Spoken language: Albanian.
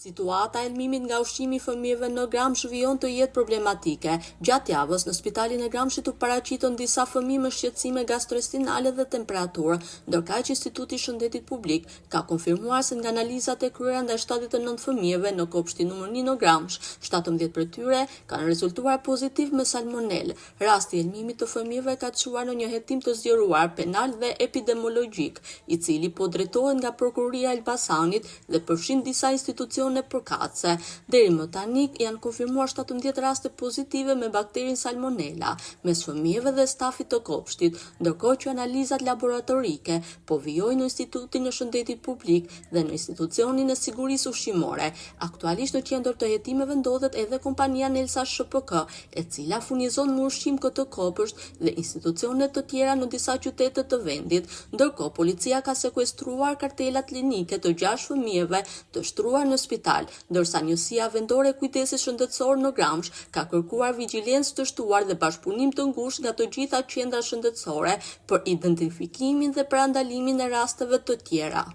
Situata e lëmimit nga ushqimi i fëmijëve në Gramsh vijon të jetë problematike. Gjatë javës në spitalin e Gramshit u paraqitën disa fëmijë me shqetësime gastrointestinale dhe temperaturë, ndërkaq Instituti i Shëndetit Publik ka konfirmuar se nga analizat e kryera ndaj 79 fëmijëve në kopshtin numër 1 në Gramsh, 17 prej tyre kanë rezultuar pozitiv me salmonellë. Rasti i lëmimit të fëmijëve ka çuar në një hetim të zgjeruar penal dhe epidemiologjik, i cili po drejtohet nga prokuroria e Elbasanit dhe përfshin disa institucione përkatëse. Deri më tani janë konfirmuar 17 raste pozitive me bakterin salmonella mes fëmijëve dhe stafit të kopshtit, ndërkohë që analizat laboratorike po vijojnë në Institutin e Shëndetit Publik dhe në Institucionin e Sigurisë Ushqimore. Aktualisht në qendër të hetimeve ndodhet edhe kompania Nelsa SHPK, e cila furnizon me ushqim këtë kopësht dhe institucione të tjera në disa qytete të vendit. Ndërkohë policia ka sekuestruar kartela klinike të 6 fëmijëve të shtruar në spital, ndërsa njësia vendore e kujdesit shëndetësor në Gramsh ka kërkuar vigjilencë të shtuar dhe bashkëpunim të ngushtë nga të gjitha qendrat shëndetësore për identifikimin dhe parandalimin e rasteve të tjera.